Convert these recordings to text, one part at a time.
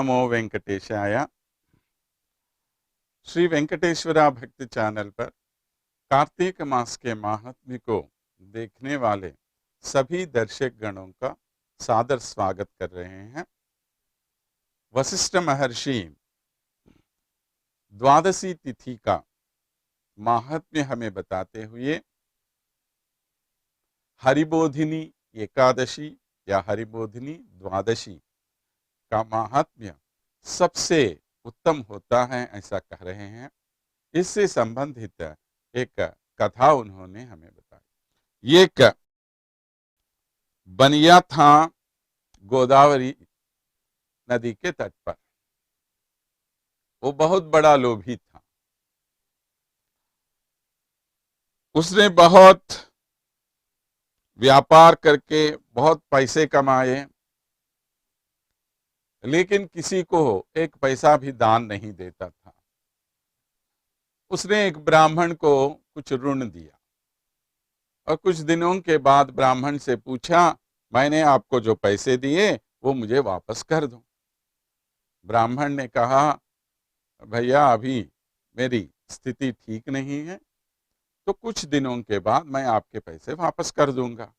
नमो वेंकटेशाय। श्री वेंकटेश्वरा भक्ति चैनल पर कार्तिक मास के महात्म्य को देखने वाले सभी दर्शक गणों का सादर स्वागत कर रहे हैं। वशिष्ठ महर्षि द्वादशी तिथि का महात्म्य हमें बताते हुए हरिबोधिनी एकादशी या हरिबोधिनी द्वादशी का महात्म्य सबसे उत्तम होता है, ऐसा कह रहे हैं। इससे संबंधित एक कथा उन्होंने हमें बताई। ये एक बनिया था गोदावरी नदी के तट पर। वो बहुत बड़ा लोभी था। उसने बहुत व्यापार करके बहुत पैसे कमाए, लेकिन किसी को एक पैसा भी दान नहीं देता था। उसने एक ब्राह्मण को कुछ ऋण दिया और कुछ दिनों के बाद ब्राह्मण से पूछा, मैंने आपको जो पैसे दिए वो मुझे वापस कर दो। ब्राह्मण ने कहा, भैया अभी मेरी स्थिति ठीक नहीं है, तो कुछ दिनों के बाद मैं आपके पैसे वापस कर दूंगा।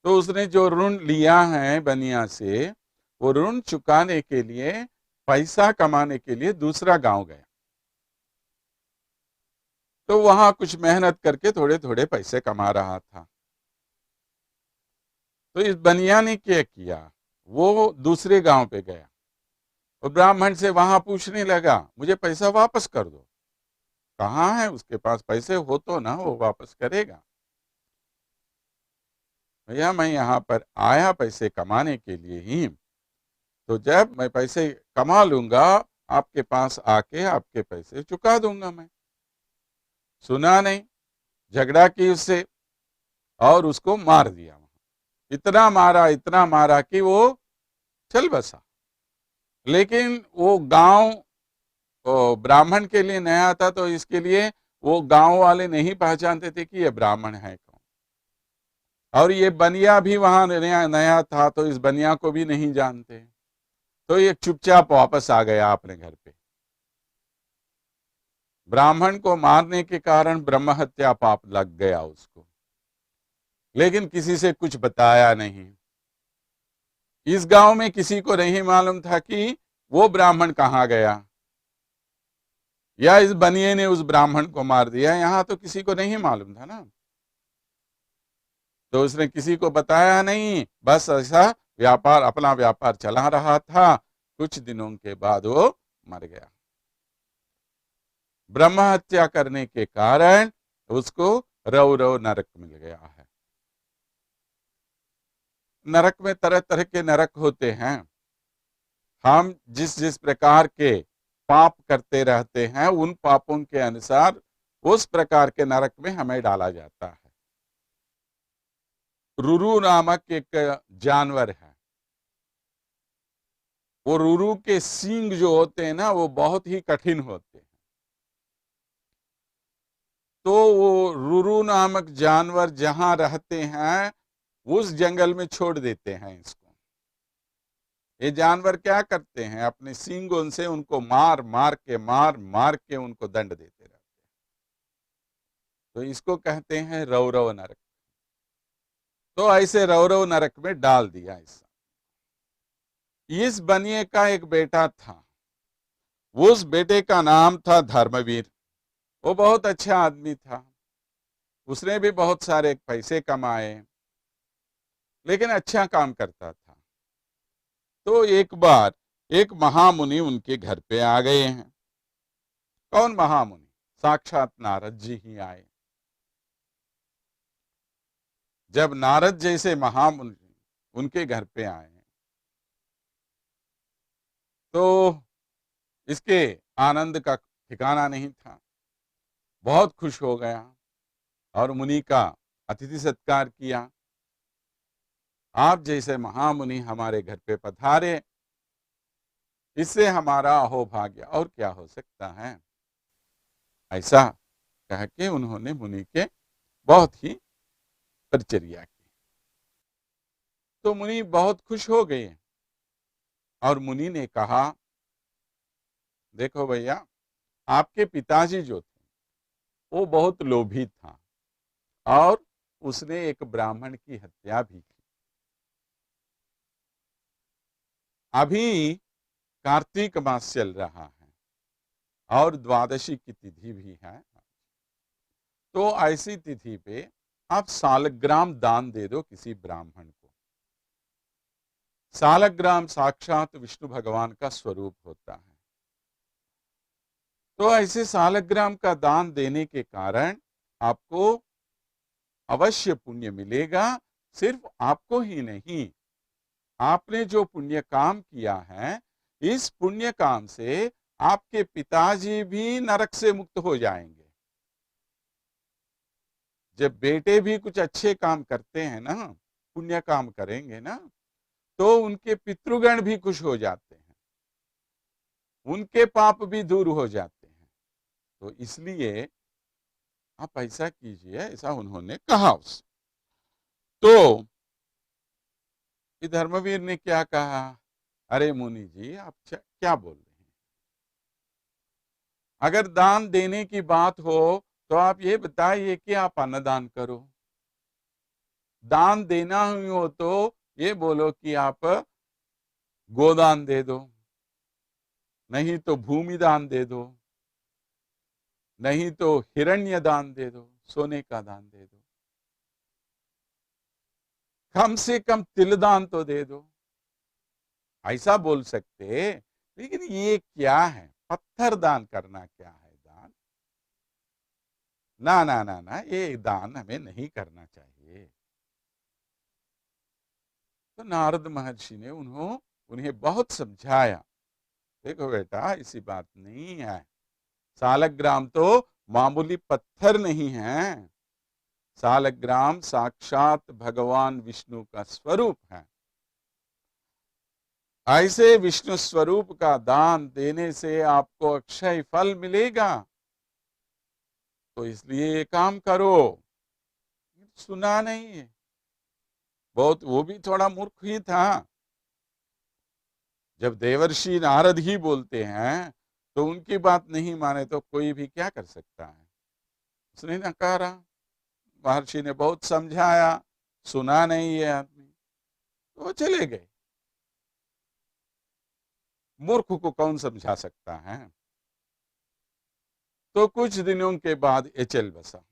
तो उसने जो ऋण लिया है बनिया से, वो ऋण चुकाने के लिए, पैसा कमाने के लिए दूसरा गांव गया। तो वहां कुछ मेहनत करके थोड़े थोड़े पैसे कमा रहा था। तो इस बनिया ने क्या किया, वो दूसरे गांव पे गया और ब्राह्मण से वहां पूछने लगा, मुझे पैसा वापस कर दो। कहाँ है उसके पास पैसे, हो तो ना वो वापस करेगा। भैया मैं यहाँ पर आया पैसे कमाने के लिए ही, तो जब मैं पैसे कमा लूंगा आपके पास आके आपके पैसे चुका दूंगा मैं। सुना नहीं, झगड़ा की उससे और उसको मार दिया। इतना मारा कि वो चल बसा। लेकिन वो गांव ब्राह्मण के लिए नया था, तो इसके लिए वो गांव वाले नहीं पहचानते थे कि ये ब्राह्मण है कौन। और ये बनिया भी वहां नया था, तो इस बनिया को भी नहीं जानते। तो ये चुपचाप वापस आ गया अपने घर पे। ब्राह्मण को मारने के कारण ब्रह्म हत्या पाप लग गया उसको, लेकिन किसी से कुछ बताया नहीं। इस गांव में किसी को नहीं मालूम था कि वो ब्राह्मण कहाँ गया, या इस बनिए ने उस ब्राह्मण को मार दिया। यहां तो किसी को नहीं मालूम था ना, तो उसने किसी को बताया नहीं, बस ऐसा व्यापार, अपना व्यापार चला रहा था। कुछ दिनों के बाद वो मर गया। ब्रह्म हत्या करने के कारण उसको रव रव नरक मिल गया है। नरक में तरह तरह के नरक होते हैं। हम जिस जिस प्रकार के पाप करते रहते हैं, उन पापों के अनुसार उस प्रकार के नरक में हमें डाला जाता है। रुरु नामक एक जानवर है। वो रुरु के सींग जो होते हैं ना, वो बहुत ही कठिन होते हैं। तो वो रुरु नामक जानवर जहां रहते हैं, उस जंगल में छोड़ देते हैं इसको। ये जानवर क्या करते हैं, अपने सींगों से उनको मार मार के उनको दंड देते रहते हैं। तो इसको कहते हैं रौरव नरक। तो ऐसे रौरव नरक में डाल दिया इस बनिए का एक बेटा था। उस बेटे का नाम था धर्मवीर। वो बहुत अच्छा आदमी था। उसने भी बहुत सारे पैसे कमाए, लेकिन अच्छा काम करता था। तो एक बार एक महामुनि उनके घर पे आ गए हैं। कौन महामुनि? साक्षात नारद जी ही आए। जब नारद जैसे महामुनि उनके घर पे आए, तो इसके आनंद का ठिकाना नहीं था। बहुत खुश हो गया और मुनि का अतिथि सत्कार किया। आप जैसे महामुनि हमारे घर पे पधारे, इससे हमारा अहोभाग्य और क्या हो सकता है। ऐसा कह के उन्होंने मुनि के बहुत ही परिचर्या की। तो मुनि बहुत खुश हो गए और मुनि ने कहा, देखो भैया, आपके पिताजी जो थे वो बहुत लोभी था और उसने एक ब्राह्मण की हत्या भी की। अभी कार्तिक मास चल रहा है और द्वादशी की तिथि भी है, तो ऐसी तिथि पे आप सालग्राम दान दे दो किसी ब्राह्मण को। सालग्राम साक्षात विष्णु भगवान का स्वरूप होता है। तो ऐसे सालग्राम का दान देने के कारण आपको अवश्य पुण्य मिलेगा। सिर्फ आपको ही नहीं, आपने जो पुण्य काम किया है, इस पुण्य काम से आपके पिताजी भी नरक से मुक्त हो जाएंगे। जब बेटे भी कुछ अच्छे काम करते हैं ना, पुण्य काम करेंगे ना, तो उनके पितृगण भी खुश हो जाते हैं, उनके पाप भी दूर हो जाते हैं। तो इसलिए आप ऐसा कीजिए, ऐसा उन्होंने कहा उससे। तो धर्मवीर ने क्या कहा, अरे मुनि जी, आप क्या बोल रहे हैं? अगर दान देने की बात हो तो आप ये बताइए कि आप अन्नदान करो। दान देना ही हो तो ये बोलो कि आप गोदान दे दो, नहीं तो भूमि दान दे दो, नहीं तो हिरण्य दान दे दो, सोने का दान दे दो, कम से कम तिल दान तो दे दो, ऐसा बोल सकते। लेकिन ये क्या है, पत्थर दान करना क्या है दान? ना ना ना ना, ये दान हमें नहीं करना चाहिए। तो नारद महर्षि ने उन्हें बहुत समझाया, देखो बेटा, ऐसी बात नहीं है, सालग्राम तो मामूली पत्थर नहीं है, सालग्राम साक्षात भगवान विष्णु का स्वरूप है। ऐसे विष्णु स्वरूप का दान देने से आपको अक्षय फल मिलेगा, तो इसलिए ये काम करो। सुना नहीं है, बहुत, वो भी थोड़ा मूर्ख ही था। जब देवर्षि नारद ही बोलते हैं तो उनकी बात नहीं माने तो कोई भी क्या कर सकता है। उसने नकारा, महर्षि ने बहुत समझाया, सुना नहीं है आदमी, तो वो चले गए। मूर्ख को कौन समझा सकता है? तो कुछ दिनों के बाद ये चल बसा।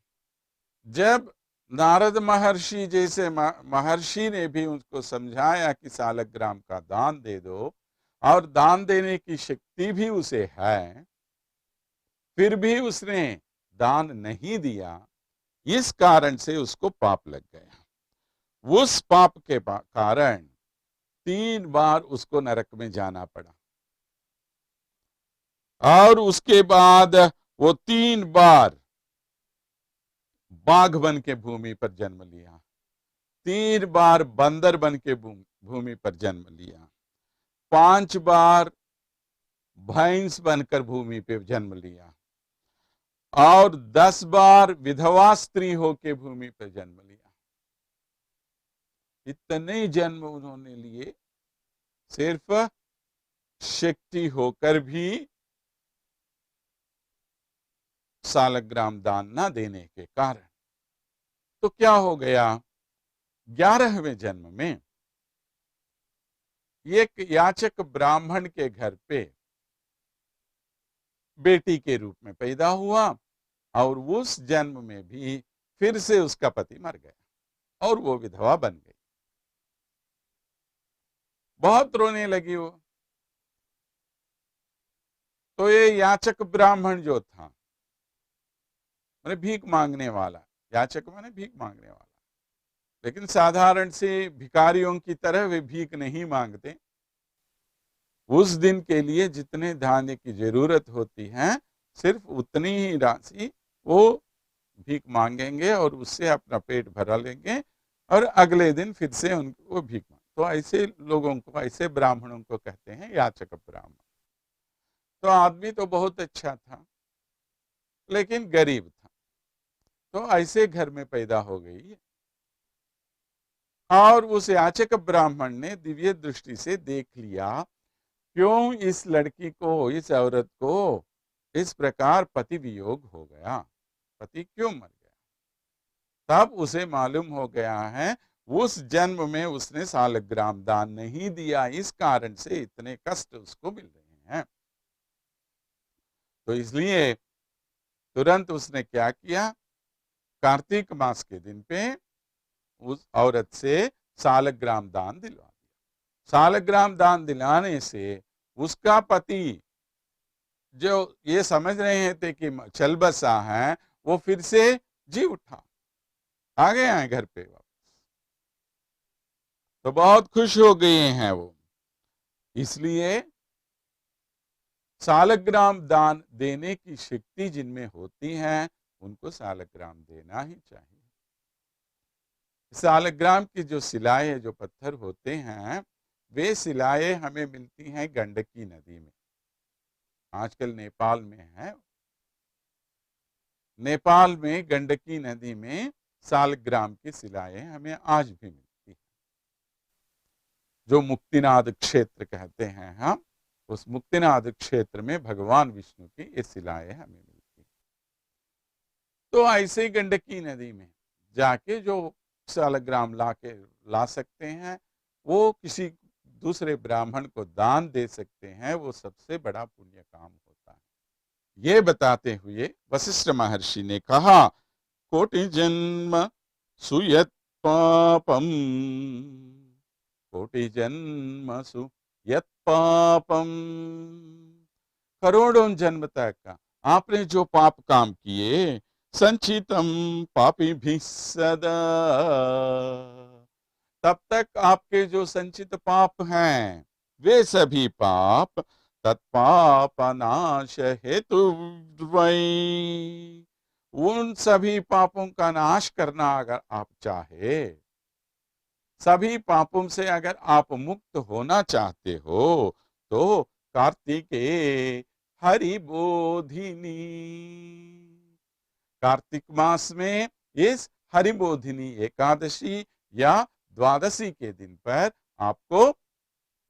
जब नारद महर्षि जैसे महर्षि ने भी उसको समझाया कि सालग्राम का दान दे दो और दान देने की शक्ति भी उसे है, फिर भी उसने दान नहीं दिया, इस कारण से उसको पाप लग गया। उस पाप के कारण 3 बार उसको नरक में जाना पड़ा और उसके बाद वो 3 बार बाघ बन के भूमि पर जन्म लिया, 3 बार बंदर बन के भूमि पर जन्म लिया, 5 बार भैंस बनकर भूमि पे जन्म लिया और 10 बार विधवा स्त्री होके भूमि पर जन्म लिया। इतने जन्म उन्होंने लिए सिर्फ शक्ति होकर भी सालग्राम दान न देने के कारण। तो क्या हो गया, 11वें जन्म में एक याचक ब्राह्मण के घर पे बेटी के रूप में पैदा हुआ और उस जन्म में भी फिर से उसका पति मर गया और वो विधवा बन गई। बहुत रोने लगी वो। तो ये याचक ब्राह्मण जो था, मैंने भीख मांगने वाला, याचक माने भीख मांगने वाला, लेकिन साधारण से भिखारियों की तरह वे भीख नहीं मांगते। उस दिन के लिए जितने धान्य की जरूरत होती है, सिर्फ उतनी ही राशि वो भीख मांगेंगे और उससे अपना पेट भरा लेंगे और अगले दिन फिर से उनको भीख मांग। तो ऐसे लोगों को, ऐसे ब्राह्मणों को कहते हैं याचक ब्राह्मण। तो आदमी तो बहुत अच्छा था लेकिन गरीब था, तो ऐसे घर में पैदा हो गई और उस याचक ब्राह्मण ने दिव्य दृष्टि से देख लिया क्यों इस लड़की को, इस औरत को इस प्रकार पति वियोग हो गया, पति क्यों मर गया। तब उसे मालूम हो गया है उस जन्म में उसने सालग्राम दान नहीं दिया, इस कारण से इतने कष्ट उसको मिल रहे हैं। तो इसलिए तुरंत उसने क्या किया, कार्तिक मास के दिन पे उस औरत से सालग्राम दान दिलवा दिया। सालग्राम दान दिलाने से उसका पति, जो ये समझ रहे थे कि चल बसा है, वो फिर से जी उठा, आ गए हैं घर पे वापस। तो बहुत खुश हो गए हैं वो। इसलिए सालग्राम दान देने की शक्ति जिनमें होती है, उनको सालग्राम देना ही चाहिए। सालग्राम की जो शिलाएं, जो पत्थर होते हैं, वे शिलाएं हमें मिलती हैं गंडकी नदी में। आजकल नेपाल में है, नेपाल में गंडकी नदी में सालग्राम की शिलाएं हमें आज भी मिलती हैं। जो मुक्तिनाथ क्षेत्र कहते हैं हम, उस मुक्तिनाथ क्षेत्र में भगवान विष्णु की ये शिलाएं हमें मिलती हैं। तो ऐसे ही गंडकी नदी में जाके जो सालग्राम ला सकते हैं, वो किसी दूसरे ब्राह्मण को दान दे सकते हैं, वो सबसे बड़ा पुण्य काम होता है। ये बताते हुए वशिष्ठ महर्षि ने कहा, कोटि जन्म सुयत पापम, कोटि जन्म सुयत पापम, करोड़ों जन्म तक का आपने जो पाप काम किए, संचितम पापी भी सदा, तब तक आपके जो संचित पाप हैं, वे सभी पाप तत्पाप नाश हेतु, उन सभी पापों का नाश करना अगर आप चाहे, सभी पापों से अगर आप मुक्त होना चाहते हो, तो कार्तिके हरि बोधिनी, कार्तिक मास में इस हरिबोधिनी एकादशी या द्वादशी के दिन पर आपको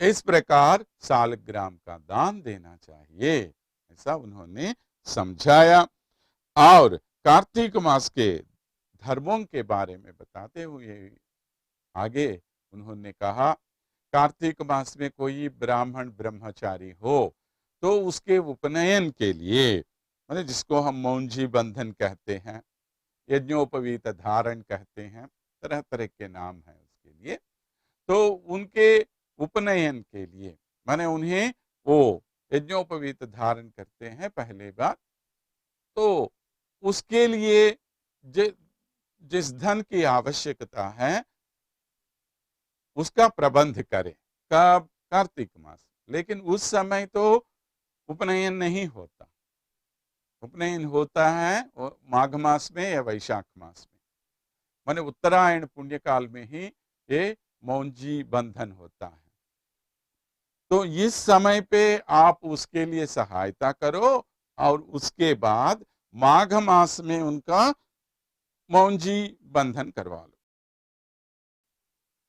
इस प्रकार सालग्राम का दान देना चाहिए, ऐसा उन्होंने समझाया। और कार्तिक मास के धर्मों के बारे में बताते हुए आगे उन्होंने कहा, कार्तिक मास में कोई ब्राह्मण ब्रह्मचारी हो तो उसके उपनयन के लिए, मतलब जिसको हम मौंजी बंधन कहते हैं, यज्ञोपवीत धारण कहते हैं, तरह तरह के नाम हैं उसके लिए, तो उनके उपनयन के लिए माने उन्हें वो यज्ञोपवीत धारण करते हैं पहले बार, तो उसके लिए जिस धन की आवश्यकता है उसका प्रबंध करें। कब? कार्तिक मास। लेकिन उस समय तो उपनयन नहीं होता, उपनयन होता है माघ मास में या वैशाख मास में, माने उत्तरायण पुण्य काल में ही ये मौंजी बंधन होता है। तो इस समय पे आप उसके लिए सहायता करो और उसके बाद माघ मास में उनका मौंजी बंधन करवा लो।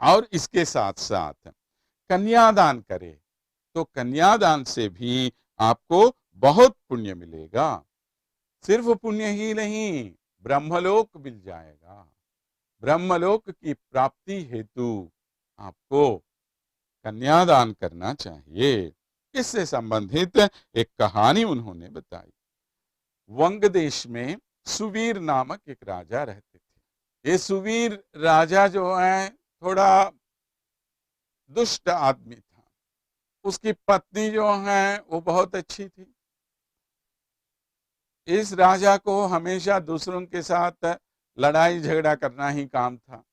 और इसके साथ साथ कन्यादान करे, तो कन्यादान से भी आपको बहुत पुण्य मिलेगा। सिर्फ पुण्य ही नहीं, ब्रह्मलोक मिल जाएगा। ब्रह्मलोक की प्राप्ति हेतु आपको कन्यादान करना चाहिए। इससे संबंधित एक कहानी उन्होंने बताई। वंग देश में सुवीर नामक एक राजा रहते थे। ये सुवीर राजा जो है थोड़ा दुष्ट आदमी था। उसकी पत्नी जो है वो बहुत अच्छी थी। इस राजा को हमेशा दूसरों के साथ लड़ाई झगड़ा करना ही काम था।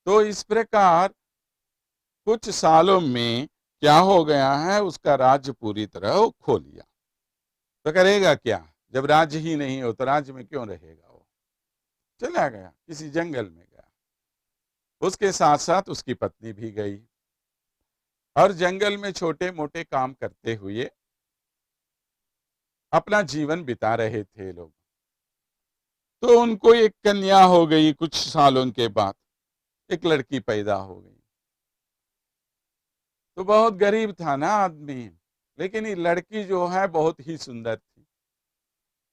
तो इस प्रकार कुछ सालों में क्या हो गया है, उसका राज्य पूरी तरह खो लिया। तो करेगा क्या, जब राज्य ही नहीं हो तो राज्य में क्यों रहेगा। वो चला गया, किसी जंगल में गया। उसके साथ साथ उसकी पत्नी भी गई और जंगल में छोटे मोटे काम करते हुए अपना जीवन बिता रहे थे लोग। तो उनको एक कन्या हो गई, कुछ सालों के बाद एक लड़की पैदा हो गई। तो बहुत गरीब था ना आदमी, लेकिन ये लड़की जो है बहुत ही सुंदर थी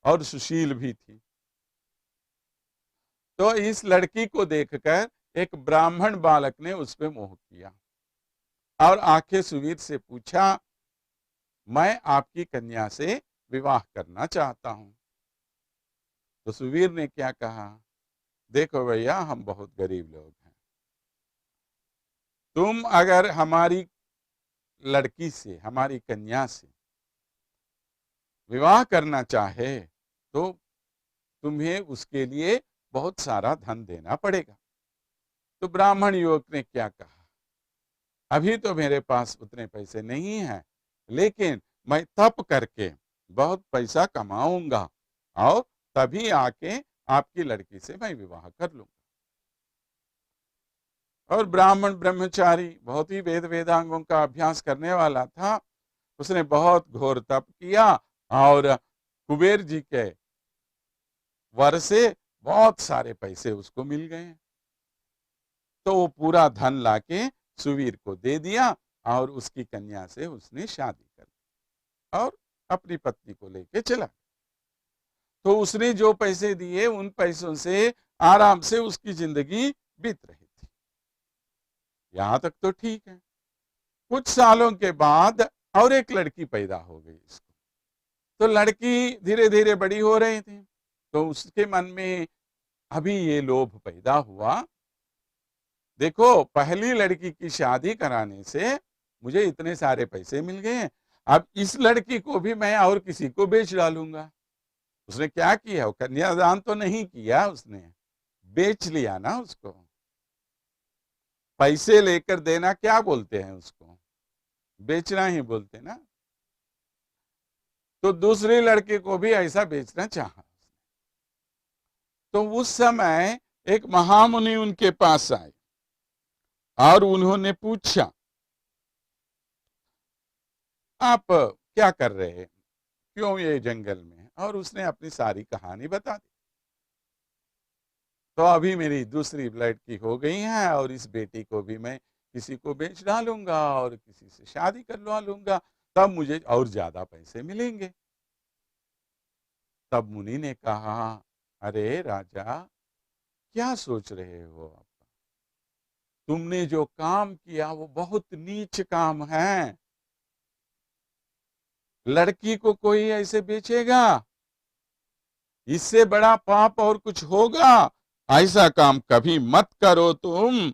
और सुशील भी थी। तो इस लड़की को देखकर एक ब्राह्मण बालक ने उस पे मोह किया और आके सुवीर से पूछा, मैं आपकी कन्या से विवाह करना चाहता हूं। तो सुवीर ने क्या कहा, देखो भैया, हम बहुत गरीब लोग हैं, तुम अगर हमारी लड़की से, हमारी कन्या से विवाह करना चाहे तो तुम्हें उसके लिए बहुत सारा धन देना पड़ेगा। तो ब्राह्मण युवक ने क्या कहा, अभी तो मेरे पास उतने पैसे नहीं हैं, लेकिन मैं तप करके बहुत पैसा कमाऊंगा और तभी आके आपकी लड़की से मैं विवाह कर लूंगा। और ब्राह्मण ब्रह्मचारी बहुत ही वेदांगों का अभ्यास करने वाला था। उसने बहुत घोर तप किया और कुबेर जी के वर से बहुत सारे पैसे उसको मिल गए। तो वो पूरा धन लाके सुवीर को दे दिया और उसकी कन्या से उसने शादी कर ली और अपनी पत्नी को लेके चला। तो उसने जो पैसे दिए उन पैसों से आराम से उसकी जिंदगी बीत रही थी। यहां तक तो ठीक है। कुछ सालों के बाद और एक लड़की पैदा हो गई इसको। तो लड़की धीरे धीरे बड़ी हो रही थी, तो उसके मन में अभी ये लोभ पैदा हुआ, देखो पहली लड़की की शादी कराने से मुझे इतने सारे पैसे मिल गए, अब इस लड़की को भी मैं और किसी को बेच डालूंगा। उसने क्या किया, कन्यादान तो नहीं किया, उसने बेच लिया ना उसको। पैसे लेकर देना क्या बोलते हैं उसको, बेचना ही बोलते ना। तो दूसरी लड़के को भी ऐसा बेचना चाहा। तो उस समय एक महामुनि उनके पास आए और उन्होंने पूछा, आप क्या कर रहे हैं, क्यों ये जंगल में? और उसने अपनी सारी कहानी बता दी। तो अभी मेरी दूसरी लड़की हो गई है और इस बेटी को भी मैं किसी को बेच डालूंगा और किसी से शादी करवा लूंगा, तब मुझे और ज्यादा पैसे मिलेंगे। तब मुनि ने कहा, अरे राजा, क्या सोच रहे हो आप? तुमने जो काम किया वो बहुत नीच काम है। लड़की को कोई ऐसे बेचेगा? इससे बड़ा पाप और कुछ होगा? ऐसा काम कभी मत करो तुम।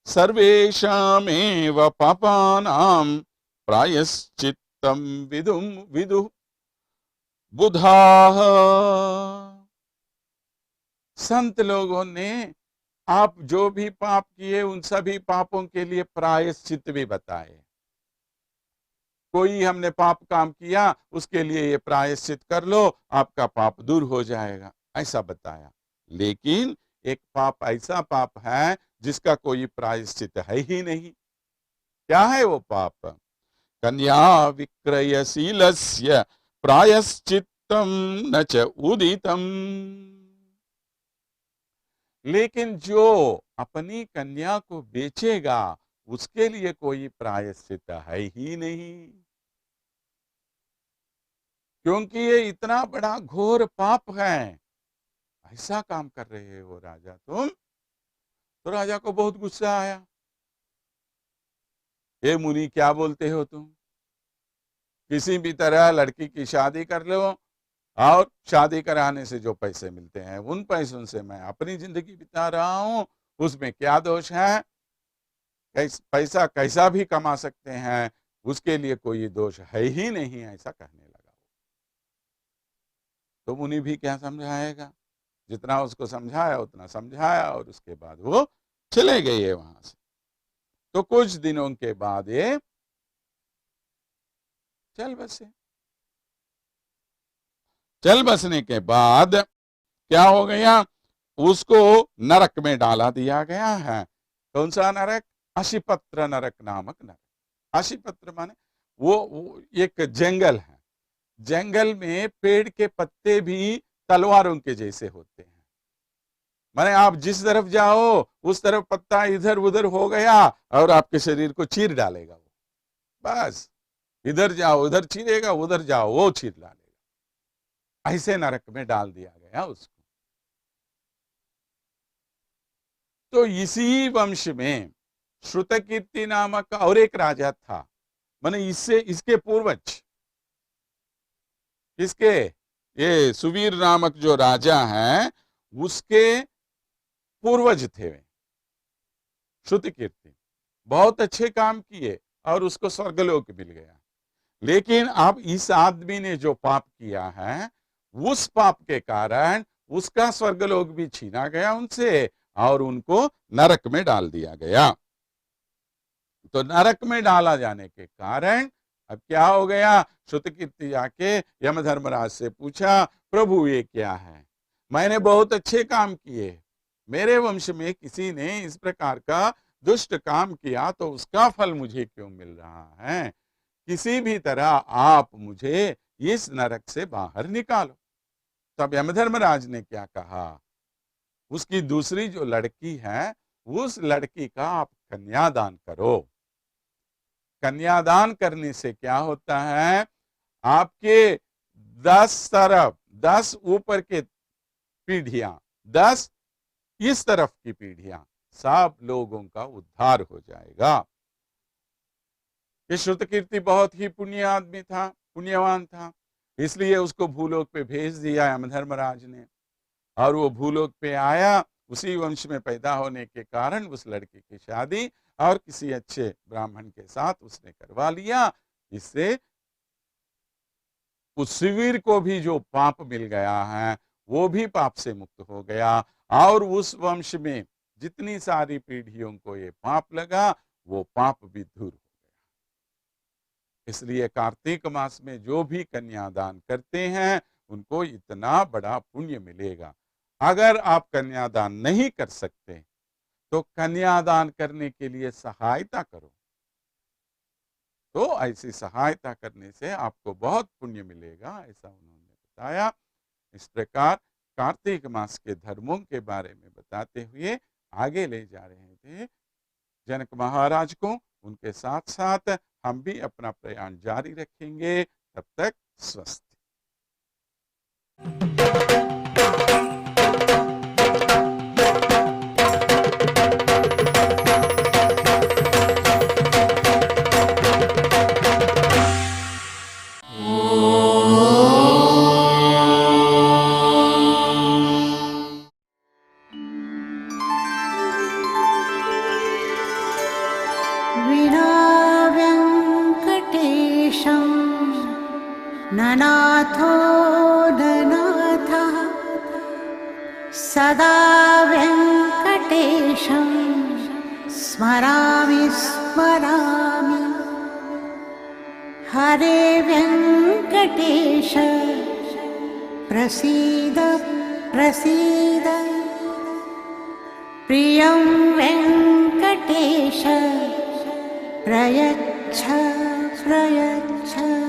सर्वेषामेव पापानां प्रायश्चित्तं विदुम विदु बुधाः। संत लोगों ने आप जो भी पाप किए उन सभी पापों के लिए प्रायश्चित भी बताए। कोई हमने पाप काम किया, उसके लिए ये प्रायश्चित कर लो, आपका पाप दूर हो जाएगा, ऐसा बताया। लेकिन एक पाप ऐसा पाप है जिसका कोई प्रायश्चित है ही नहीं। क्या है वो पाप? कन्या विक्रयशीलस्य प्रायश्चित्तम न च उदितम। लेकिन जो अपनी कन्या को बेचेगा उसके लिए कोई प्रायश्चित है ही नहीं, क्योंकि ये इतना बड़ा घोर पाप है। ऐसा काम कर रहे हो राजा तुम? तो राजा को बहुत गुस्सा आया। ये मुनि, क्या बोलते हो तुम? किसी भी तरह लड़की की शादी कर लो और शादी कराने से जो पैसे मिलते हैं उन पैसों से मैं अपनी जिंदगी बिता रहा हूं, उसमें क्या दोष है? पैसा कैसा भी कमा सकते हैं, उसके लिए कोई दोष है ही नहीं, ऐसा कहने लगा। तो मुनि भी क्या समझाएगा, जितना उसको समझाया उतना समझाया और उसके बाद वो चले गए वहां से। तो कुछ दिनों के बाद ये चल बसे। चल बसने के बाद क्या हो गया, उसको नरक में डाला दिया गया है। कौन सा नरक? अशिपत्र नरक नामक नरक। अशिपत्र माने वो एक जंगल है। जंगल में पेड़ के पत्ते भी तलवारों के जैसे होते हैं। माने आप जिस तरफ जाओ उस तरफ पत्ता इधर उधर हो गया और आपके शरीर को चीर डालेगा वो। बस इधर जाओ उधर चीरेगा, उधर जाओ वो चीर डालेगा। ऐसे नरक में डाल दिया गया उसको। तो इसी वंश में श्रुतकीर्ति नामक और एक राजा था, माने इससे इसके पूर्वज, किसके, ये सुवीर नामक जो राजा हैं उसके पूर्वज थे वे, श्रुतकीर्ति। बहुत अच्छे काम किए और उसको स्वर्गलोक मिल गया। लेकिन अब इस आदमी ने जो पाप किया है, उस पाप के कारण उसका स्वर्गलोक भी छीना गया उनसे और उनको नरक में डाल दिया गया। तो नरक में डाला जाने के कारण अब क्या हो गया, श्रुतकीर्ति जाके यमधर्मराज से पूछा, प्रभु ये क्या है, मैंने बहुत अच्छे काम किए, मेरे वंश में किसी ने इस प्रकार का दुष्ट काम किया तो उसका फल मुझे क्यों मिल रहा है, किसी भी तरह आप मुझे इस नरक से बाहर निकालो। तब यमधर्मराज ने क्या कहा, उसकी दूसरी जो लड़की है उस लड़की का आप कन्यादान करो। कन्यादान करने से क्या होता है, आपके 10 तरफ 10 ऊपर के पीढ़ियां, 10 इस तरफ की पीढ़ियां, सब लोगों का उद्धार हो जाएगा। ये श्रुतकीर्ति बहुत ही पुण्य आदमी था, पुण्यवान था, इसलिए उसको भूलोक पे भेज दिया यमधर्मराज ने। और वो भूलोक पे आया, उसी वंश में पैदा होने के कारण उस लड़की की शादी और किसी अच्छे ब्राह्मण के साथ उसने करवा लिया। इससे उस सुवीर को भी जो पाप मिल गया है वो भी पाप से मुक्त हो गया और उस वंश में जितनी सारी पीढ़ियों को ये पाप लगा वो पाप भी दूर हो गया। इसलिए कार्तिक मास में जो भी कन्यादान करते हैं उनको इतना बड़ा पुण्य मिलेगा। अगर आप कन्यादान नहीं कर सकते तो कन्यादान करने के लिए सहायता करो, तो ऐसी सहायता करने से आपको बहुत पुण्य मिलेगा, ऐसा उन्होंने बताया। इस प्रकार कार्तिक मास के धर्मों के बारे में बताते हुए आगे ले जा रहे थे जनक महाराज को। उनके साथ साथ हम भी अपना प्रयाण जारी रखेंगे। तब तक स्वस्थ। ननाथो ननाथः सदा वेङ्कटेशं स्मरामि स्मरामि। हरे वेङ्कटेश प्रसीद प्रसीद। प्रियं वेङ्कटेश प्रयच्छ प्रयच्छ।